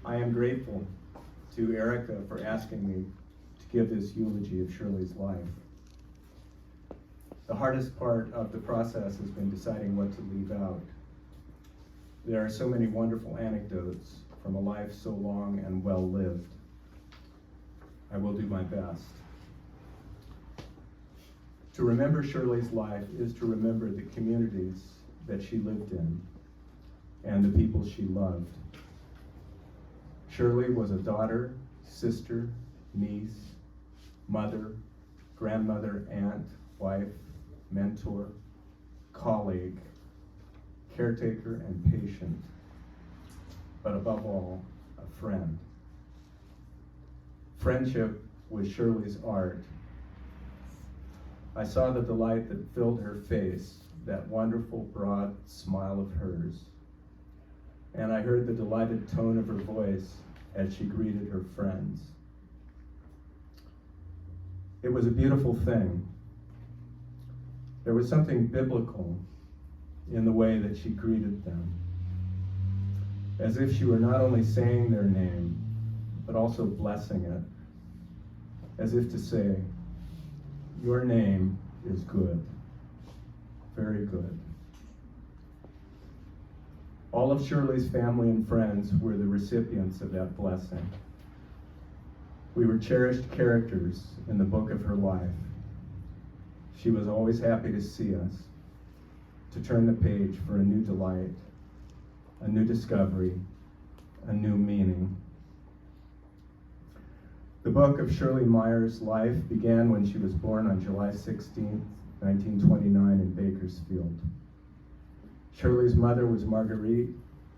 I am grateful to Erica for asking me to give this eulogy of Shirley's life. The hardest part of the process has been deciding what to leave out. There are so many wonderful anecdotes from a life so long and well lived. I will do my best. To remember Shirley's life is to remember the communities that she lived in and the people she loved. Shirley was a daughter, sister, niece, mother, grandmother, aunt, wife, mentor, colleague, caretaker, and patient, but above all, a friend. Friendship was Shirley's art. I saw the delight that filled her face, that wonderful broad smile of hers, and I heard the delighted tone of her voice as she greeted her friends. It was a beautiful thing. There was something biblical in the way that she greeted them, as if she were not only saying their name, but also blessing it, as if to say, your name is good, very good. All of Shirley's family and friends were the recipients of that blessing. We were cherished characters in the book of her life. She was always happy to see us, to turn the page for a new delight, a new discovery, a new meaning. The book of Shirley Meyer's life began when she was born on July 16, 1929 in Bakersfield. Shirley's mother was Marguerite,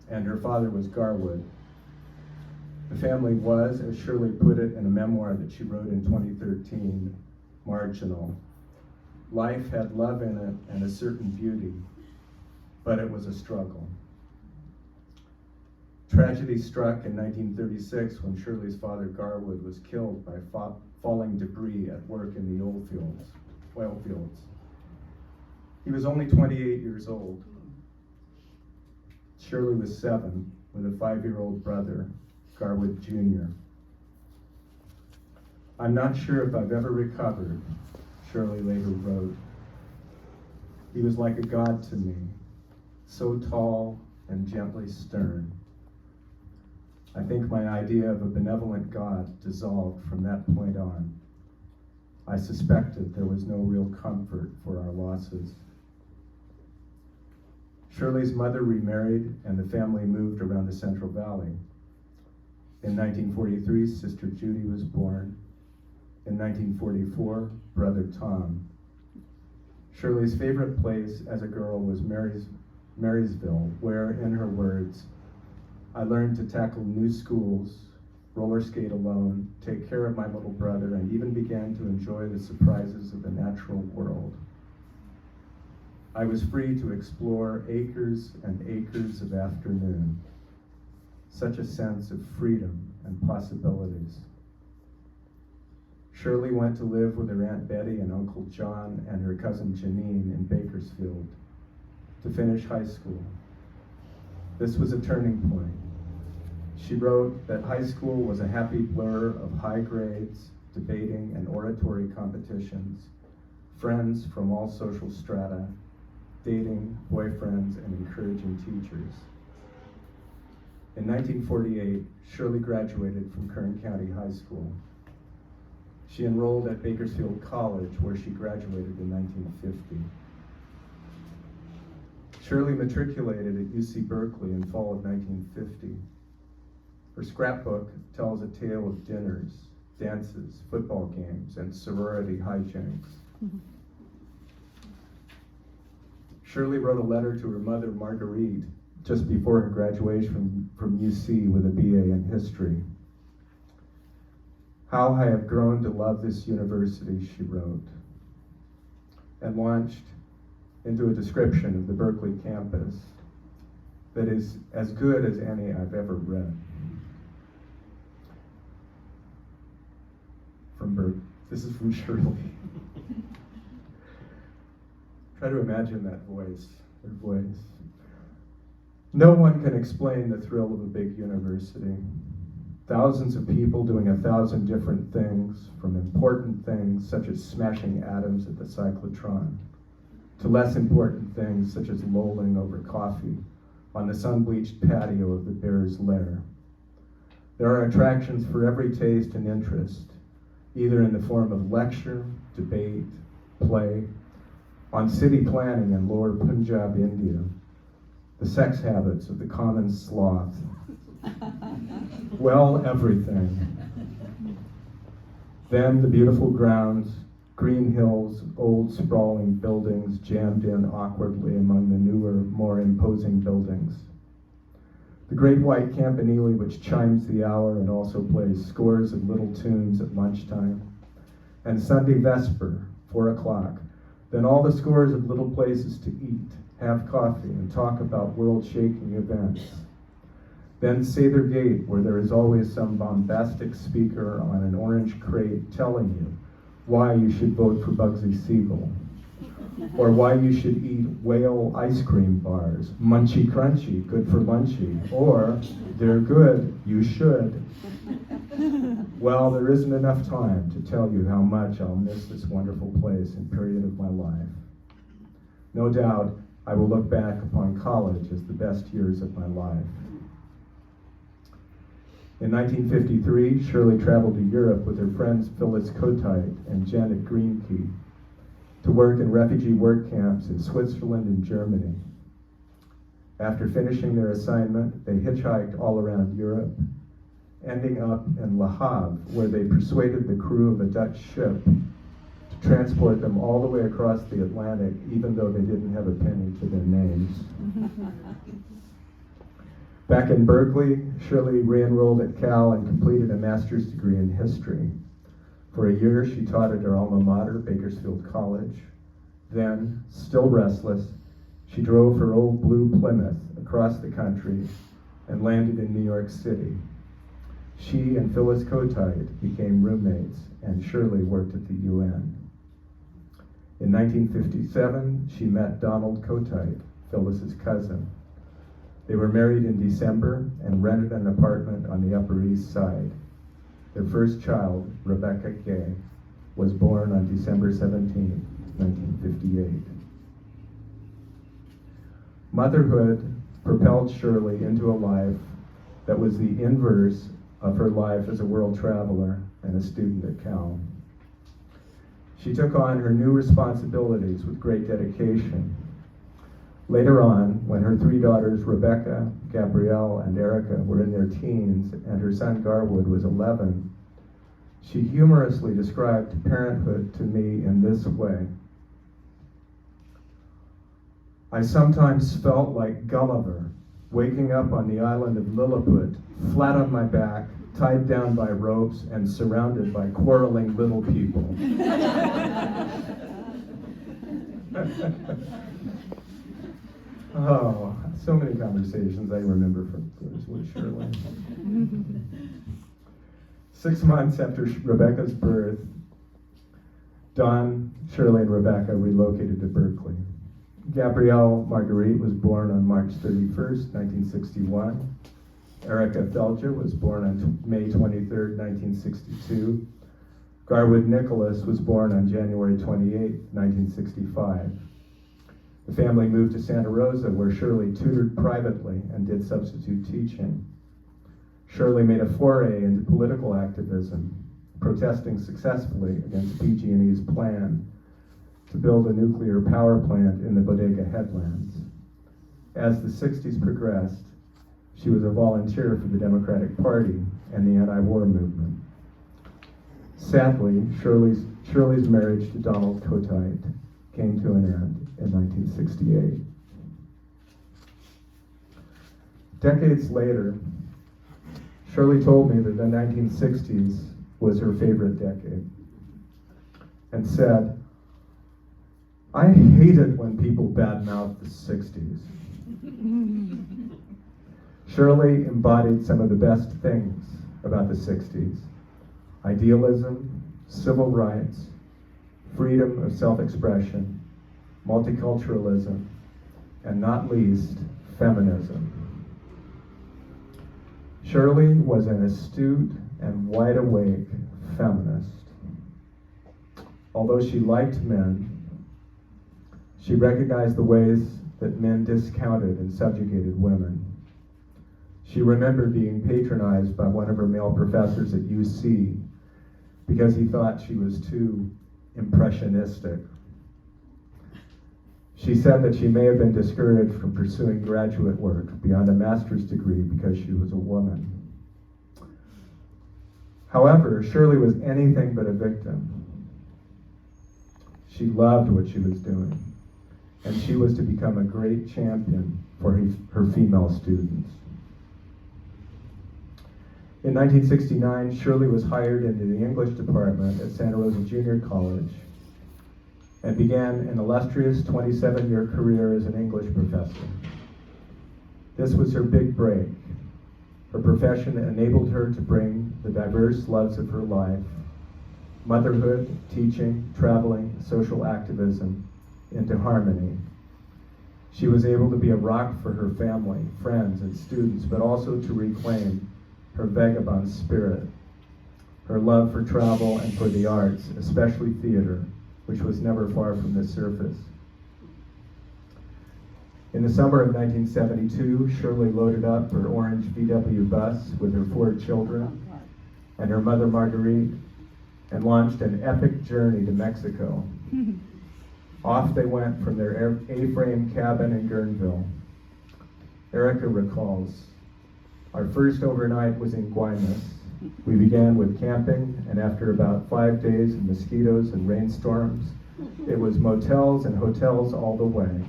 and her father was Garwood. The family was, as Shirley put it in a memoir that she wrote in 2013, marginal. Life had love in it and a certain beauty, but it was a struggle. Tragedy struck in 1936 when Shirley's father Garwood was killed by falling debris at work in the oil fields. He was only 28 years old. Shirley was 7, with a 5-year-old brother, Garwood Jr. I'm not sure if I've ever recovered, Shirley later wrote. He was like a god to me, so tall and gently stern. I think my idea of a benevolent God dissolved from that point on. I suspected there was no real comfort for our losses. Shirley's mother remarried and the family moved around the Central Valley. In 1943, Sister Judy was born. In 1944, Brother Tom. Shirley's favorite place as a girl was Marysville, where, in her words, I learned to tackle new schools, roller skate alone, take care of my little brother, and even began to enjoy the surprises of the natural world. I was free to explore acres and acres of afternoon. Such a sense of freedom and possibilities. Shirley went to live with her Aunt Betty and Uncle John and her cousin Janine in Bakersfield to finish high school. This was a turning point. She wrote that high school was a happy blur of high grades, debating and oratory competitions, friends from all social strata, dating, boyfriends, and encouraging teachers. In 1948, Shirley graduated from Kern County High School. She enrolled at Bakersfield College, where she graduated in 1950. Shirley matriculated at UC Berkeley in fall of 1950. Her scrapbook tells a tale of dinners, dances, football games, and sorority hijinks. Shirley wrote a letter to her mother, Marguerite, just before her graduation from UC with a BA in history. How I have grown to love this university, she wrote, and launched into a description of the Berkeley campus that is as good as any I've ever read. This is from Shirley. Try to imagine that voice, her voice. No one can explain the thrill of a big university. Thousands of people doing 1,000 different things, from important things such as smashing atoms at the cyclotron, to less important things such as lolling over coffee on the sun-bleached patio of the Bear's Lair. There are attractions for every taste and interest, either in the form of lecture, debate, play, on city planning in Lower Punjab, India, the sex habits of the common sloth. Well, everything. Then the beautiful grounds, green hills, old sprawling buildings jammed in awkwardly among the newer, more imposing buildings. The great white campanile which chimes the hour and also plays scores of little tunes at lunchtime. And Sunday Vesper, 4 o'clock. Then all the scores of little places to eat, have coffee, and talk about world-shaking events. Then Sather Gate, where there is always some bombastic speaker on an orange crate telling you why you should vote for Bugsy Siegel, or why you should eat whale ice cream bars, munchy crunchy, good for lunchy, or they're good, you should. Well, there isn't enough time to tell you how much I'll miss this wonderful place and period of my life. No doubt, I will look back upon college as the best years of my life. In 1953, Shirley traveled to Europe with her friends Phyllis Kotite and Janet Greenkey to work in refugee work camps in Switzerland and Germany. After finishing their assignment, they hitchhiked all around Europe, ending up in Le Havre, where they persuaded the crew of a Dutch ship to transport them all the way across the Atlantic, even though they didn't have a penny to their names. Back in Berkeley, Shirley re-enrolled at Cal and completed a master's degree in history. For a year, she taught at her alma mater, Bakersfield College. Then, still restless, she drove her old blue Plymouth across the country and landed in New York City. She and Phyllis Kotite became roommates, and Shirley worked at the UN. In 1957, she met Donald Kotite, Phyllis's cousin. They were married in December and rented an apartment on the Upper East Side. Their first child, Rebecca Gay, was born on December 17, 1958. Motherhood propelled Shirley into a life that was the inverse of her life as a world traveler and a student at Cal. She took on her new responsibilities with great dedication. Later on, when her 3 daughters, Rebecca, Gabrielle, and Erica, were in their teens, and her son Garwood was 11, she humorously described parenthood to me in this way. I sometimes felt like Gulliver, waking up on the island of Lilliput, flat on my back, tied down by ropes, and surrounded by quarreling little people. Oh, so many conversations I remember from those with Shirley. 6 months after Rebecca's birth, Don, Shirley, and Rebecca relocated to Berkeley. Gabrielle Marguerite was born on March 31st, 1961. Erica Felger was born on May 23rd, 1962. Garwood Nicholas was born on January 28th, 1965. The family moved to Santa Rosa, where Shirley tutored privately and did substitute teaching. Shirley made a foray into political activism, protesting successfully against PG&E's plan to build a nuclear power plant in the Bodega Headlands. As the 60s progressed, she was a volunteer for the Democratic Party and the anti-war movement. Sadly, Shirley's marriage to Donald Kotite came to an end in 1968. Decades later, Shirley told me that the 1960s was her favorite decade, and said, "I hate it when people badmouth the 60s. Shirley embodied some of the best things about the 60s: idealism, civil rights, freedom of self-expression, multiculturalism, and not least, feminism. Shirley was an astute and wide-awake feminist. Although she liked men, she recognized the ways that men discounted and subjugated women. She remembered being patronized by one of her male professors at UC because he thought she was too impressionistic. She said that she may have been discouraged from pursuing graduate work beyond a master's degree because she was a woman. However, Shirley was anything but a victim. She loved what she was doing, and she was to become a great champion for her female students. In 1969, Shirley was hired into the English department at Santa Rosa Junior College and began an illustrious 27-year career as an English professor. This was her big break. Her profession enabled her to bring the diverse loves of her life, motherhood, teaching, traveling, social activism, into harmony. She was able to be a rock for her family, friends, and students, but also to reclaim her vagabond spirit, her love for travel and for the arts, especially theater, which was never far from the surface. In the summer of 1972, Shirley loaded up her orange VW bus with her 4 children and her mother Marguerite and launched an epic journey to Mexico. Off they went from their A-frame cabin in Guerneville. Erica recalls, "Our first overnight was in Guaymas. We began with camping, and after about 5 days of mosquitoes and rainstorms, it was motels and hotels all the way.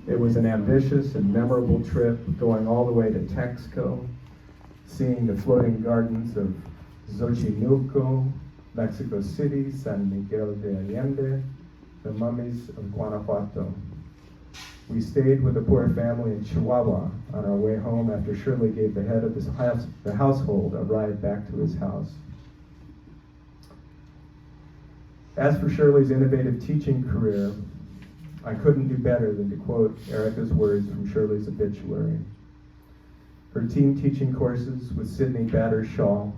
It was an ambitious and memorable trip, going all the way to Texco, seeing the floating gardens of Xochimilco, Mexico City, San Miguel de Allende, the mummies of Guanajuato. We stayed with a poor family in Chihuahua on our way home after Shirley gave the head of the household a ride back to his house." As for Shirley's innovative teaching career, I couldn't do better than to quote Erica's words from Shirley's obituary. Her team teaching courses with Sidney Battershaw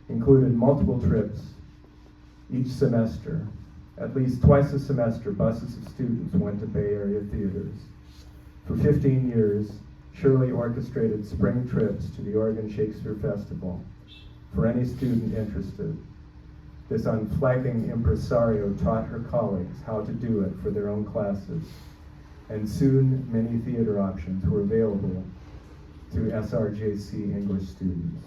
included multiple trips each semester. At least twice a semester, buses of students went to Bay Area theaters. For 15 years, Shirley orchestrated spring trips to the Oregon Shakespeare Festival for any student interested. This unflagging impresario taught her colleagues how to do it for their own classes, and soon many theater options were available to SRJC English students.